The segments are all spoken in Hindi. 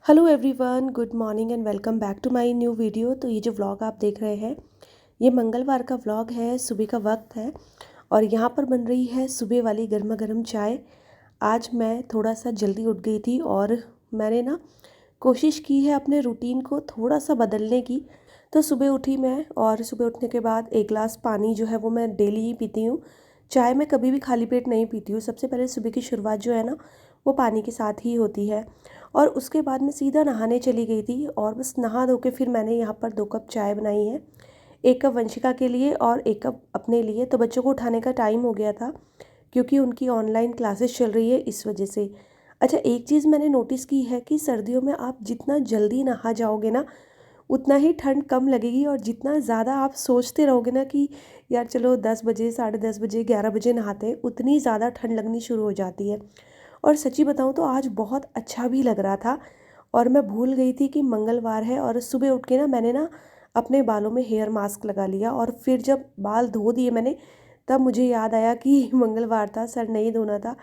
Hello everyone, good morning and welcome back to my new video. तो ये जो व्लॉग आप देख रहे हैं, ये मंगलवार का व्लॉग है। सुबह का वक्त है और यहाँ पर बन रही है सुबह वाली गर्मा गर्म चाय। आज मैं थोड़ा सा जल्दी उठ गई थी और मैंने ना कोशिश की है अपने रूटीन को थोड़ा सा बदलने की। तो सुबह उठी मैं और सुबह उठने के बाद एक गिलास पानी जो है वो मैं डेली ही पीती हूँ। चाय मैं कभी भी खाली पेट नहीं पीती हूँ। सबसे पहले सुबह की शुरुआत जो है ना, वो पानी के साथ ही होती है। और उसके बाद मैं सीधा नहाने चली गई थी और बस नहा धो के फिर मैंने यहाँ पर 2 कप चाय बनाई है। 1 कप वंशिका के लिए और 1 कप अपने लिए। तो बच्चों को उठाने का टाइम हो गया था क्योंकि उनकी ऑनलाइन क्लासेस चल रही है, इस वजह से। अच्छा, एक चीज़ मैंने नोटिस की है कि सर्दियों में आप जितना जल्दी नहा जाओगे ना, उतना ही ठंड कम लगेगी। और जितना ज़्यादा आप सोचते रहोगे ना कि यार चलो 10 बजे, साढ़े 10 बजे, 11 बजे नहाते हैं, उतनी ज़्यादा ठंड लगनी शुरू हो जाती है। और सच्ची बताऊँ तो आज बहुत अच्छा भी लग रहा था और मैं भूल गई थी कि मंगलवार है। और सुबह उठ के ना मैंने ना अपने बालों में हेयर मास्क लगा लिया और फिर जब बाल धो दिए मैंने, तब मुझे याद आया कि मंगलवार था, सर नहीं धोना था।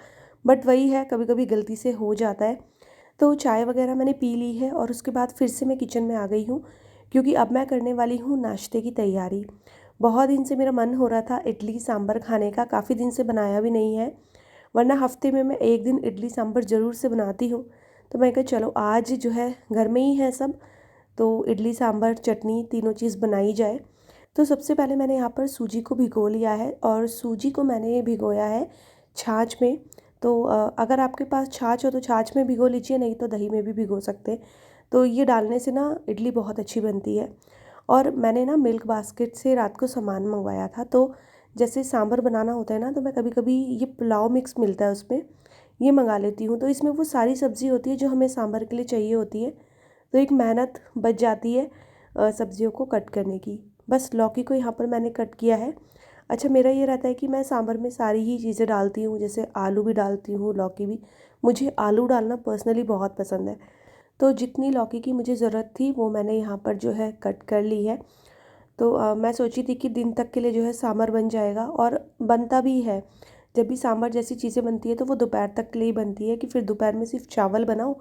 बट वही है, कभी कभी गलती से हो जाता है। तो चाय वगैरह मैंने पी ली है और उसके बाद फिर से मैं किचन में आ गई हूँ क्योंकि अब मैं करने वाली हूँ नाश्ते की तैयारी। बहुत दिन से मेरा मन हो रहा था इडली सांभर खाने का, काफ़ी दिन से बनाया भी नहीं है। वरना हफ्ते में मैं एक दिन इडली सांभर ज़रूर से बनाती हूँ। तो मैं कहा चलो आज जो है घर में ही है सब, तो इडली सांभर चटनी तीनों चीज़ बनाई जाए। तो सबसे पहले मैंने यहाँ पर सूजी को भिगो लिया है और सूजी को मैंने भिगोया है छाछ में। तो अगर आपके पास छाछ हो तो छाछ में भिगो लीजिए, नहीं तो दही में भी भिगो सकते हैं। तो ये डालने से ना इडली बहुत अच्छी बनती है। और मैंने ना मिल्क बास्केट से रात को सामान मंगवाया था। तो जैसे सांभर बनाना होता है ना, तो मैं कभी कभी ये पुलाव मिक्स मिलता है उसमें, ये मंगा लेती हूँ। तो इसमें वो सारी सब्ज़ी होती है जो हमें सांभर के लिए चाहिए होती है। तो एक मेहनत बच जाती है सब्जियों को कट करने की। बस लौकी को यहाँ पर मैंने कट किया है। अच्छा, मेरा ये रहता है कि मैं सांभर में सारी ही चीज़ें डालती हूँ, जैसे आलू भी डालती हूँ, लौकी भी। मुझे आलू डालना पर्सनली बहुत पसंद है। तो जितनी लौकी की मुझे ज़रूरत थी वो मैंने यहाँ पर जो है कट कर ली है। तो मैं सोची थी कि दिन तक के लिए जो है सांभर बन जाएगा और बनता भी है। जब भी सांभर जैसी चीज़ें बनती है तो वो दोपहर तक के लिए ही बनती है कि फिर दोपहर में सिर्फ चावल बनाओ,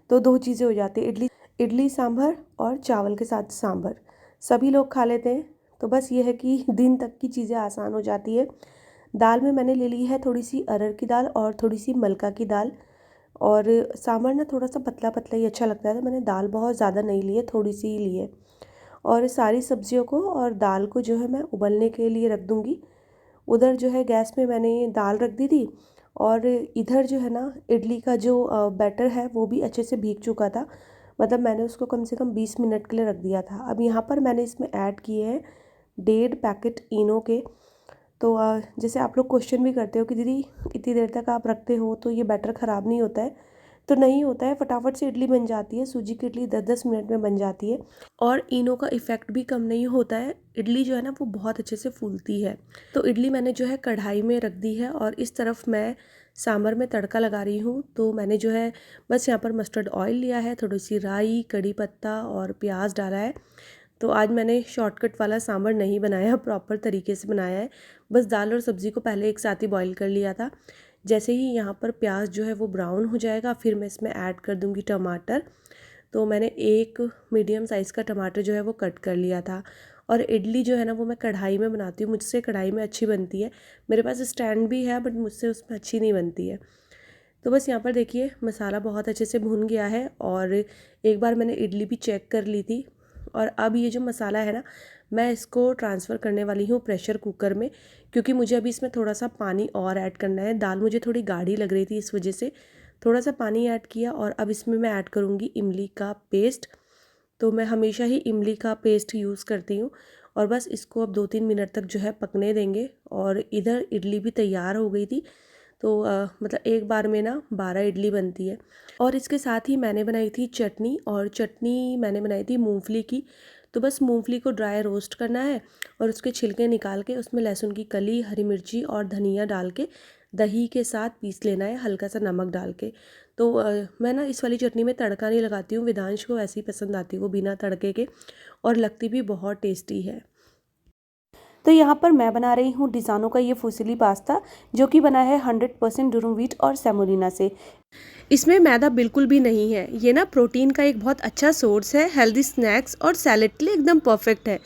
तो 2 चीज़ें हो जाती है, इडली इडली सांभर और चावल के साथ सांभर। सभी लोग खा लेते हैं। तो बस ये है कि दिन तक की चीज़ें आसान हो जाती है। दाल में मैंने ले ली है थोड़ी सी अरहर की दाल और थोड़ी सी मलका की दाल। और सांभर ना थोड़ा सा पतला पतला ही अच्छा लगता है, तो मैंने दाल बहुत ज़्यादा नहीं ली है, थोड़ी सी ही ली है। और सारी सब्जियों को और दाल को जो है मैं उबलने के लिए रख दूँगी। उधर जो है गैस में मैंने दाल रख दी थी और इधर जो है ना इडली का जो बैटर है वो भी अच्छे से भीग चुका था। मतलब मैंने उसको कम से कम 20 मिनट के लिए रख दिया था। अब यहाँ पर मैंने इसमें ऐड किए हैं 1.5 पैकेट इनो के। तो जैसे आप लोग क्वेश्चन भी करते हो कि दीदी इतनी देर तक आप रखते हो तो ये बैटर ख़राब नहीं होता है? तो नहीं होता है, फटाफट से इडली बन जाती है। सूजी की इडली 10-10 मिनट में बन जाती है और इनो का इफ़ेक्ट भी कम नहीं होता है। इडली जो है ना वो बहुत अच्छे से फूलती है। तो इडली मैंने जो है कढ़ाई में रख दी है और इस तरफ मैं सांभर में तड़का लगा रही हूँ। तो मैंने जो है बस यहाँ पर मस्टर्ड ऑयल लिया है, थोड़ी सी राई, कड़ी पत्ता और प्याज डाला है। तो आज मैंने शॉर्टकट वाला सांभर नहीं बनाया, प्रॉपर तरीके से बनाया है। बस दाल और सब्ज़ी को पहले एक साथ ही बॉईल कर लिया था। जैसे ही यहाँ पर प्याज जो है वो ब्राउन हो जाएगा, फिर मैं इसमें ऐड कर दूँगी टमाटर। तो मैंने एक मीडियम साइज़ का टमाटर जो है वो कट कर लिया था। और इडली जो है ना वो मैं कढ़ाई में बनाती हूँ, मुझसे कढ़ाई में अच्छी बनती है। मेरे पास स्टैंड भी है बट मुझसे उसमें अच्छी नहीं बनती है। तो बस यहाँ पर देखिए मसाला बहुत अच्छे से भुन गया है और एक बार मैंने इडली भी चेक कर ली थी। और अब ये जो मसाला है ना, मैं इसको ट्रांसफ़र करने वाली हूँ प्रेशर कुकर में, क्योंकि मुझे अभी इसमें थोड़ा सा पानी और ऐड करना है। दाल मुझे थोड़ी गाढ़ी लग रही थी, इस वजह से थोड़ा सा पानी ऐड किया। और अब इसमें मैं ऐड करूँगी इमली का पेस्ट। तो मैं हमेशा ही इमली का पेस्ट यूज़ करती हूँ। और बस इसको अब 2-3 मिनट तक जो है पकने देंगे। और इधर इडली भी तैयार हो गई थी। तो मतलब एक बार में ना 12 इडली बनती है। और इसके साथ ही मैंने बनाई थी चटनी, और चटनी मैंने बनाई थी मूंगफली की। तो बस मूंगफली को ड्राई रोस्ट करना है और उसके छिलके निकाल के उसमें लहसुन की कली, हरी मिर्ची और धनिया डाल के दही के साथ पीस लेना है, हल्का सा नमक डाल के। तो मैं ना इस वाली चटनी में तड़का नहीं लगाती हूँ, विधांश को ऐसी पसंद आती है वो बिना तड़के के, और लगती भी बहुत टेस्टी है। तो यहाँ पर मैं बना रही हूँ डिज़ानो का ये फुसिली पास्ता, जो कि बना है 100% दुरुम व्हीट और सेमोलिना से। इसमें मैदा बिल्कुल भी नहीं है। ये ना प्रोटीन का एक बहुत अच्छा सोर्स है, हेल्दी स्नैक्स और सैलेड के लिए एकदम परफेक्ट है।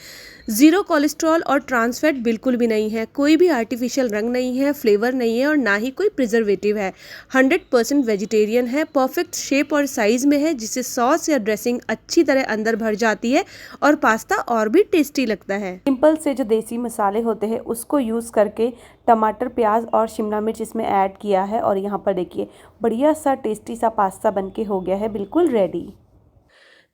ज़ीरो कोलेस्ट्रॉल और ट्रांस फैट बिल्कुल भी नहीं है, कोई भी आर्टिफिशियल रंग नहीं है, फ्लेवर नहीं है और ना ही कोई प्रिजर्वेटिव है। 100% वेजिटेरियन है, परफेक्ट शेप और साइज़ में है, जिससे सॉस या ड्रेसिंग अच्छी तरह अंदर भर जाती है और पास्ता और भी टेस्टी लगता है। सिंपल से जो देसी मसाले होते हैं उसको यूज़ करके टमाटर, प्याज और शिमला मिर्च इसमें ऐड किया है और यहाँ पर देखिए बढ़िया सा टेस्टी सा पास्ता बनके हो गया है, बिल्कुल रेडी।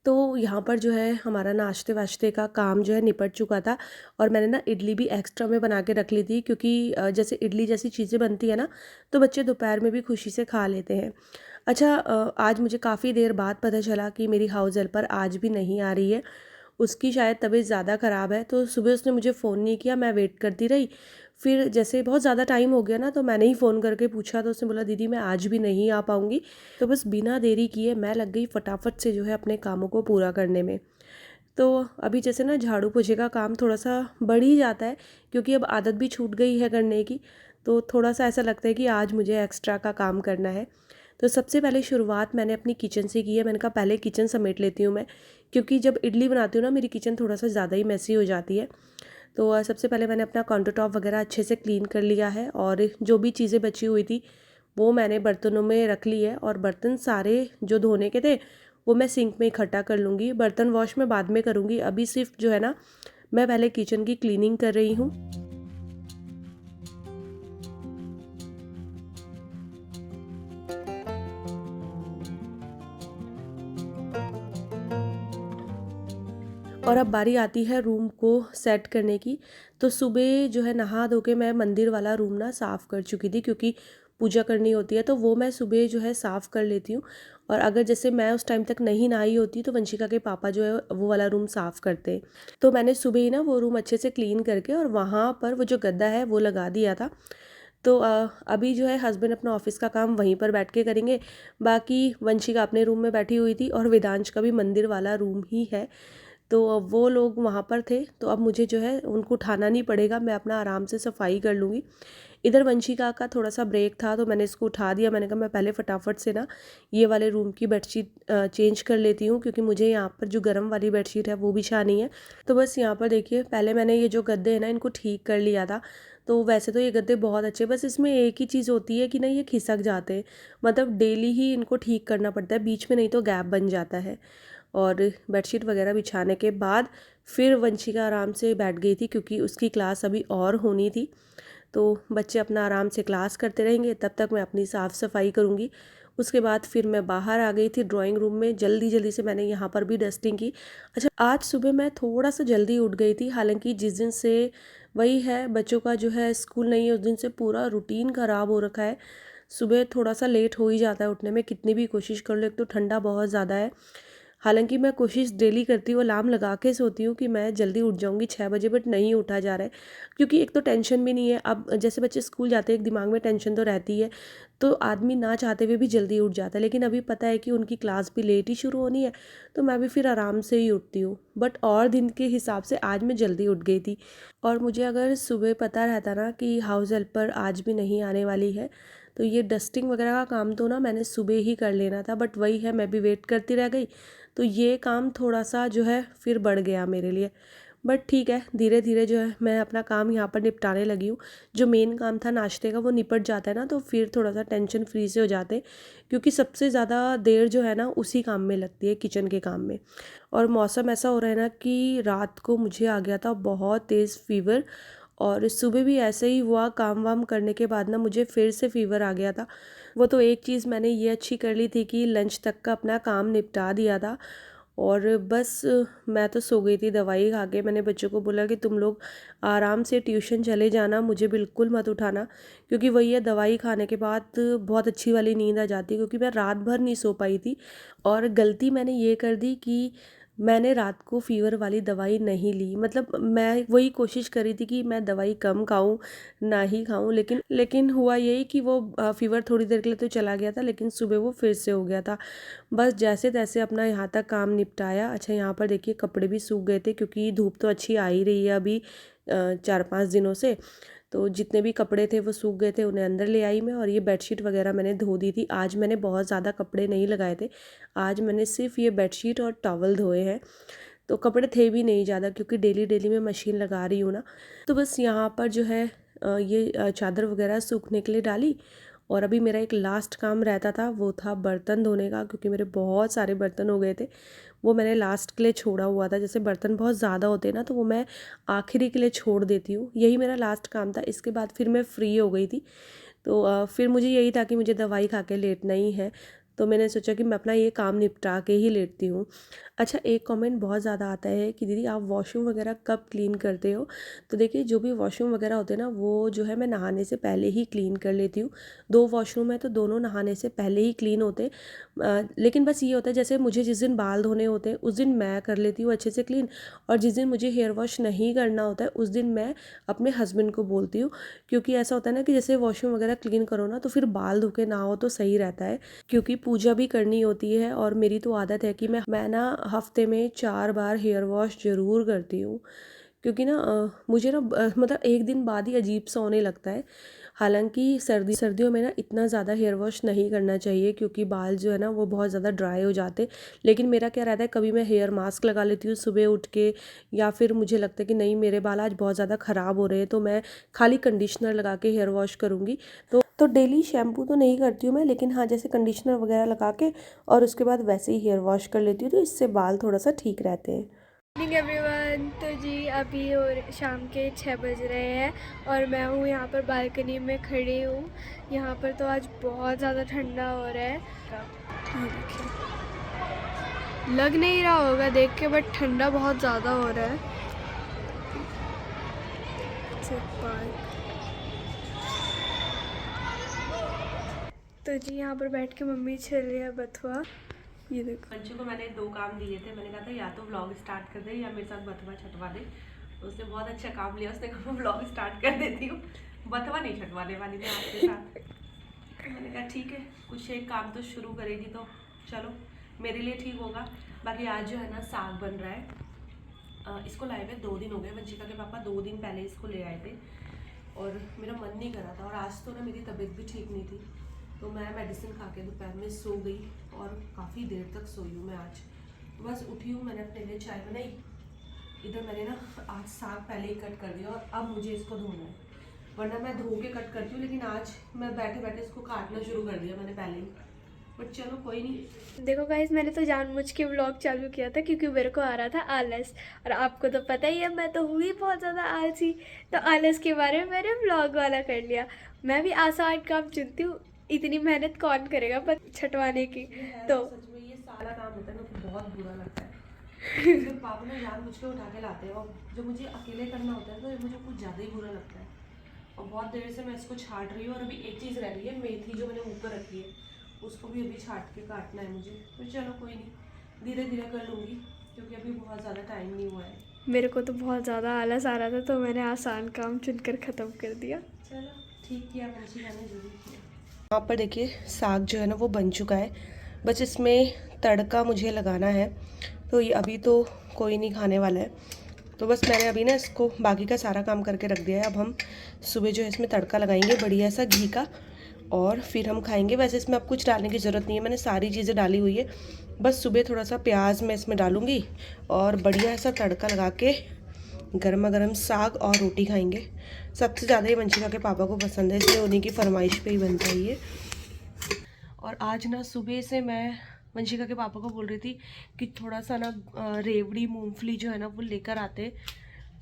तो यहाँ पर जो है हमारा नाश्ते वाश्ते का काम जो है निपट चुका था और मैंने ना इडली भी एक्स्ट्रा में बना के रख ली थी, क्योंकि जैसे इडली जैसी चीज़ें बनती है ना, तो बच्चे दोपहर में भी खुशी से खा लेते हैं। अच्छा, आज मुझे काफ़ी देर बाद पता चला कि मेरी हाउस हेल्पर आज भी नहीं आ रही है। उसकी शायद तबीयत ज़्यादा ख़राब है, तो सुबह उसने मुझे फ़ोन नहीं किया, मैं वेट करती रही। फिर जैसे बहुत ज़्यादा टाइम हो गया ना, तो मैंने ही फ़ोन करके पूछा, तो उसने बोला दीदी मैं आज भी नहीं आ पाऊँगी। तो बस बिना देरी किए मैं लग गई फटाफट से जो है अपने कामों को पूरा करने में। तो अभी जैसे ना झाड़ू पोछे का काम थोड़ा-सा बढ़ ही जाता है, क्योंकि अब आदत भी छूट गई है करने की, तो थोड़ा-सा ऐसा लगता है कि आज मुझे एक्स्ट्रा का काम करना है। तो सबसे पहले शुरुआत मैंने अपनी किचन से की है। मैंने कहा पहले किचन समेट लेती हूँ मैं, क्योंकि जब इडली बनाती हूँ ना मेरी किचन थोड़ा-सा ज़्यादा ही मेसी हो जाती है। तो सबसे पहले मैंने अपना काउंटर टॉप वगैरह अच्छे से क्लीन कर लिया है और जो भी चीज़ें बची हुई थी वो मैंने बर्तनों में रख ली है, और बर्तन सारे जो धोने के थे वो मैं सिंक में इकट्ठा कर लूँगी। बर्तन वॉश मैं बाद में करूँगी, अभी सिर्फ जो है ना मैं पहले किचन की क्लीनिंग कर रही हूँ। और अब बारी आती है रूम को सेट करने की। तो सुबह जो है नहा धो के मैं मंदिर वाला रूम ना साफ़ कर चुकी थी, क्योंकि पूजा करनी होती है तो वो मैं सुबह जो है साफ़ कर लेती हूँ। और अगर जैसे मैं उस टाइम तक नहीं नहाई होती तो वंशिका के पापा जो है वो वाला रूम साफ़ करते। तो मैंने सुबह ही ना वो रूम अच्छे से क्लीन करके और वहाँ पर वो जो गद्दा है वो लगा दिया था। तो अभी जो है हस्बैंड अपना ऑफिस का काम वहीं पर बैठ के करेंगे। बाकी वंशिका अपने रूम में बैठी हुई थी और वेदांश का भी मंदिर वाला रूम ही है, तो अब वो लोग वहाँ पर थे, तो अब मुझे जो है उनको उठाना नहीं पड़ेगा, मैं अपना आराम से सफाई कर लूँगी। इधर वंशिका का थोड़ा-सा ब्रेक था तो मैंने इसको उठा दिया। मैंने कहा मैं पहले फटाफट से ना ये वाले रूम की बेडशीट चेंज कर लेती हूँ, क्योंकि मुझे यहाँ पर जो गरम वाली बेडशीट है वो बिछानी है। तो बस यहाँ पर देखिए पहले मैंने ये जो गद्दे हैं ना इनको ठीक कर लिया था। तो वैसे तो ये गद्दे बहुत अच्छे, बस इसमें एक ही चीज़ होती है कि ना ये खिसक जाते हैं। मतलब डेली ही इनको ठीक करना पड़ता है, बीच में नहीं तो गैप बन जाता है। और बेडशीट वगैरह बिछाने के बाद फिर वंशिका आराम से बैठ गई थी, क्योंकि उसकी क्लास अभी और होनी थी। तो बच्चे अपना आराम से क्लास करते रहेंगे, तब तक मैं अपनी साफ़ सफाई करूँगी। उसके बाद फिर मैं बाहर आ गई थी ड्राइंग रूम में, जल्दी जल्दी से मैंने यहाँ पर भी डस्टिंग की। अच्छा, आज सुबह मैं थोड़ा सा जल्दी उठ गई थी, हालांकि जिस दिन से वही है बच्चों का जो है स्कूल नहीं है उस दिन से पूरा रूटीन ख़राब हो रखा है। सुबह थोड़ा सा लेट हो ही जाता है उठने में, कितनी भी कोशिश कर लो। एक तो ठंडा बहुत ज़्यादा है, हालांकि मैं कोशिश डेली करती हूँ, अलार्म लगा के सोती हूँ कि मैं जल्दी उठ जाऊँगी 6 बजे, बट नहीं उठा जा रहा है। क्योंकि एक तो टेंशन भी नहीं है, अब जैसे बच्चे स्कूल जाते हैं एक दिमाग में टेंशन तो रहती है, तो आदमी ना चाहते हुए भी जल्दी उठ जाता है। लेकिन अभी पता है कि उनकी क्लास भी लेट ही शुरू होनी है, तो मैं भी फिर आराम से ही उठती हूँ। बट और दिन के हिसाब से आज मैं जल्दी उठ गई थी। और मुझे अगर सुबह पता रहता ना कि हाउस हेल्पर आज भी नहीं आने वाली है, तो ये डस्टिंग वगैरह का काम तो ना मैंने सुबह ही कर लेना था, बट वही है मैं भी वेट करती रह गई, तो ये काम थोड़ा सा जो है फिर बढ़ गया मेरे लिए। बट ठीक है, धीरे धीरे जो है मैं अपना काम यहाँ पर निपटाने लगी हूँ। जो मेन काम था नाश्ते का वो निपट जाता है ना, तो फिर थोड़ा सा टेंशन फ्री से हो जाते हैं, क्योंकि सबसे ज़्यादा देर जो है ना उसी काम में लगती है, किचन के काम में। और मौसम ऐसा हो रहा है ना कि रात को मुझे आ गया था बहुत तेज़ फीवर, और सुबह भी ऐसे ही हुआ, काम वाम करने के बाद ना मुझे फिर से फ़ीवर आ गया था। वो तो एक चीज़ मैंने ये अच्छी कर ली थी कि लंच तक का अपना काम निपटा दिया था, और बस मैं तो सो गई थी दवाई खा के। मैंने बच्चों को बोला कि तुम लोग आराम से ट्यूशन चले जाना, मुझे बिल्कुल मत उठाना, क्योंकि वही है दवाई खाने के बाद बहुत अच्छी वाली नींद आ जाती है, क्योंकि मैं रात भर नहीं सो पाई थी। और गलती मैंने ये कर दी कि मैंने रात को फ़ीवर वाली दवाई नहीं ली। मतलब मैं वही कोशिश कर रही थी कि मैं दवाई कम खाऊं, ना ही खाऊं, लेकिन हुआ यही कि वो फ़ीवर थोड़ी देर के लिए तो चला गया था, लेकिन सुबह वो फिर से हो गया था। बस जैसे तैसे अपना यहाँ तक काम निपटाया। अच्छा, यहाँ पर देखिए कपड़े भी सूख गए थे, क्योंकि धूप तो अच्छी आ ही रही है अभी 4-5 दिनों से। तो जितने भी कपड़े थे वो सूख गए थे, उन्हें अंदर ले आई मैं। और ये बेडशीट वगैरह मैंने धो दी थी। आज मैंने बहुत ज़्यादा कपड़े नहीं लगाए थे, आज मैंने सिर्फ ये बेडशीट और टॉवल धोए हैं। तो कपड़े थे भी नहीं ज़्यादा, क्योंकि डेली डेली मैं मशीन लगा रही हूँ ना। तो बस यहाँ पर जो है ये चादर वगैरह सूखने के लिए डाली। और अभी मेरा एक लास्ट काम रहता था, वो था बर्तन धोने का, क्योंकि मेरे बहुत सारे बर्तन हो गए थे। वो मैंने लास्ट के लिए छोड़ा हुआ था। जैसे बर्तन बहुत ज़्यादा होते हैं ना, तो वो मैं आखिरी के लिए छोड़ देती हूँ। यही मेरा लास्ट काम था। इसके बाद फिर मैं फ्री हो गई थी। तो फिर मुझे यही था कि मुझे दवाई खा के लेटना ही है, तो मैंने सोचा कि मैं अपना ये काम निपटा के ही लेटती हूँ। अच्छा, एक कमेंट बहुत ज़्यादा आता है कि दीदी आप वॉशरूम वगैरह कब क्लीन करते हो? तो देखिए, जो भी वॉशरूम वगैरह होते हैं ना, वो जो है मैं नहाने से पहले ही क्लीन कर लेती हूँ। 2 वॉशरूम है तो दोनों नहाने से पहले ही क्लीन होते हैं। लेकिन बस ये होता है, जैसे मुझे जिस दिन बाल धोने होते हैं उस दिन मैं कर लेती हूँ अच्छे से क्लीन, और जिस दिन मुझे हेयर वॉश नहीं करना होता है उस दिन मैं अपने हस्बैंड को बोलती हूँ। क्योंकि ऐसा होता है ना कि जैसे वॉशरूम वगैरह क्लीन करो ना, तो फिर बाल धो के ना हो तो सही रहता है, क्योंकि पूजा भी करनी होती है। और मेरी तो आदत है कि मैं ना हफ्ते में 4 बार हेयर वॉश ज़रूर करती हूँ। क्योंकि ना मुझे ना मतलब एक दिन बाद ही अजीब सा होने लगता है। हालांकि सर्दियों में ना इतना ज़्यादा हेयर वॉश नहीं करना चाहिए, क्योंकि बाल जो है ना वो बहुत ज़्यादा ड्राई हो जाते। लेकिन मेरा क्या रहता है, कभी मैं हेयर मास्क लगा लेती हूँ सुबह उठ के, या फिर मुझे लगता है कि नहीं मेरे बाल आज बहुत ज़्यादा ख़राब हो रहे हैं, तो मैं खाली कंडीशनर लगा के हेयर वॉश करूँगी। तो डेली शैम्पू तो नहीं करती हूँ मैं, लेकिन हाँ जैसे कंडीशनर वगैरह लगा के और उसके बाद वैसे ही हेयर वॉश कर लेती हूँ, तो इससे बाल थोड़ा सा ठीक रहते हैं। Morning everyone. तो जी अभी और शाम के 6 बज रहे हैं और मैं हूँ यहाँ पर बालकनी में खड़ी हूँ। यहाँ पर तो आज बहुत ज़्यादा ठंडा हो रहा है। ये देखिए, लग नहीं रहा होगा देख के, बट ठंडा बहुत ज़्यादा हो रहा है। तो जी यहाँ पर बैठ के मम्मी छील रही है बथुआ। ये देखो, पंचू को मैंने 2 काम दिए थे। मैंने कहा था या तो व्लॉग स्टार्ट कर दे या मेरे साथ बथुआ छटवा दे। तो उसने बहुत अच्छा काम लिया, उसने कहा मैं व्लॉग स्टार्ट कर देती हूँ, बथुआ नहीं छटवाने वाली मैं आपके साथ। तो मैंने कहा ठीक है, कुछ एक काम तो शुरू करेगी तो चलो मेरे लिए ठीक होगा। बाकी आज जो है ना साग बन रहा है। इसको लाए हुए 2 दिन हो गए। वंशिका के पापा 2 दिन पहले इसको ले आए थे और मेरा मन नहीं कर रहा था। और आज तो ना मेरी तबीयत भी ठीक नहीं थी, तो मैं मेडिसिन खा के दोपहर में सो गई और काफ़ी देर तक सोई हूँ मैं आज। तो बस उठी हूँ, मैंने अपने लिए चाय बनाई। इधर मैंने ना आज साग पहले ही कट कर दिया और अब मुझे इसको धोना है, वरना मैं धो के कट करती हूँ। लेकिन आज मैं बैठे बैठे इसको काटना शुरू कर दिया मैंने पहले ही। बट चलो कोई नहीं। देखो गाइस, मैंने तो जानबूझ के व्लॉग चालू किया था क्योंकि मेरे को आ रहा था आलस। और आपको तो पता ही है मैं तो हुई बहुत ज़्यादा आलसी, तो आलस के बारे में मैंने व्लॉग वाला कर लिया। मैं भी आसान काम चुनती हूँ, इतनी मेहनत कौन करेगा पर छटवाने की। तो सच में ये सारा काम होता है ना तो बहुत बुरा लगता है। जब पापा ने जानबूझ के उठा के लाते हैं और जब मुझे अकेले करना होता है तो मुझे कुछ ज़्यादा ही बुरा लगता है। और बहुत देर से मैं इसको छाट रही हूँ। और अभी एक चीज़ रह रही है, मेथी जो मैंने ऊपर रखी है, उसको भी अभी छाट के काटना है मुझे। तो चलो कोई नहीं, धीरे धीरे कर लूँगी, क्योंकि अभी बहुत ज़्यादा टाइम नहीं हुआ है। मेरे को तो बहुत ज़्यादा आलस आ रहा था, तो मैंने आसान काम चुनकर ख़त्म कर दिया। चलो ठीक किया, वैसे मैंने जरूर किया। यहाँ पर देखिए साग जो है ना वो बन चुका है, बस इसमें तड़का मुझे लगाना है। तो ये अभी तो कोई नहीं खाने वाला है, तो बस मैंने अभी ना इसको बाकी का सारा काम करके रख दिया है। अब हम सुबह जो है इसमें तड़का लगाएंगे बढ़िया सा घी का, और फिर हम खाएंगे। वैसे इसमें अब कुछ डालने की ज़रूरत नहीं है, मैंने सारी चीज़ें डाली हुई है। बस सुबह थोड़ा सा प्याज मैं इसमें डालूँगी और बढ़िया सा तड़का लगा के गर्मा गर्म साग और रोटी खाएंगे। सबसे ज़्यादा ये वंशिका के पापा को पसंद है, इसलिए उन्हीं की फरमाइश पे ही बनता है ये। और आज ना सुबह से मैं वंशिका के पापा को बोल रही थी कि थोड़ा सा ना रेवड़ी मूंगफली जो है ना वो लेकर आते,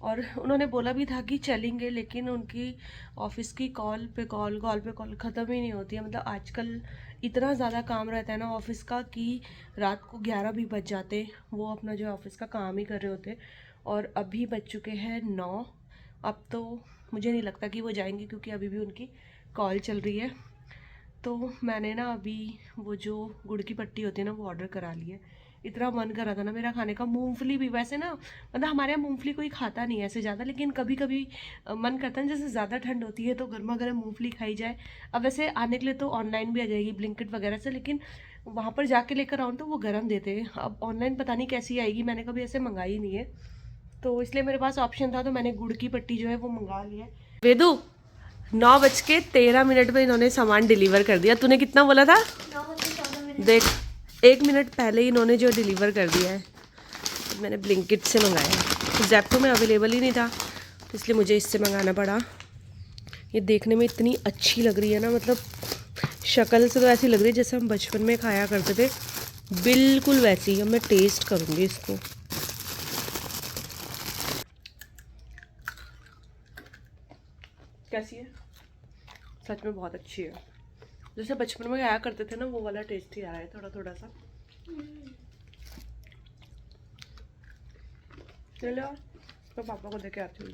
और उन्होंने बोला भी था कि चलेंगे, लेकिन उनकी ऑफिस की कॉल पे कॉल ख़त्म ही नहीं होती है। मतलब आजकल इतना ज़्यादा काम रहता है ना ऑफिस का कि रात को 11 भी बज जाते, वो अपना जो ऑफिस का काम ही कर रहे होते। और अभी बज चुके हैं 9। अब तो मुझे नहीं लगता कि वो जाएंगे, क्योंकि अभी भी उनकी कॉल चल रही है। तो मैंने ना अभी वो जो गुड़ की पट्टी होती है ना वो ऑर्डर करा ली है। इतना मन कर रहा था ना मेरा खाने का। मूंगफली भी वैसे ना मतलब हमारे यहाँ मूंगफली कोई खाता नहीं है ऐसे ज़्यादा, लेकिन कभी कभी मन करता है जैसे ज़्यादा ठंड होती है तो गर्मा गर्म मूंगफली खाई जाए। अब वैसे आने के लिए तो ऑनलाइन भी आ जाएगी ब्लिंकिट वगैरह से, लेकिन वहाँ पर जाके लेकर आऊँ तो वो गर्म देते हैं। अब ऑनलाइन पता नहीं कैसी आएगी, मैंने कभी ऐसे मंगाई नहीं है, तो इसलिए मेरे पास ऑप्शन था तो मैंने गुड़ की पट्टी जो है वो मंगा ली है। वेदू 9:13 में इन्होंने सामान डिलीवर कर दिया। तूने कितना बोला था? 9:14 देख 1 मिनट पहले ही इन्होंने जो डिलीवर कर दिया है। तो मैंने ब्लिंकिट से मंगाया, ज़ेप्टो में अवेलेबल ही नहीं था तो इसलिए मुझे इससे मंगाना पड़ा। ये देखने में इतनी अच्छी लग रही है ना, मतलब शक्ल से तो ऐसी लग रही है जैसे हम बचपन में खाया करते थे, बिल्कुल वैसी ही। अब मैं टेस्ट करूँगी इसको। कैसी है? सच में बहुत अच्छी है, जैसे बचपन में खाया करते थे ना वो वाला टेस्ट ही आ रहा है थोड़ा थोड़ा सा। चलो तो पापा को देके आती हूँ।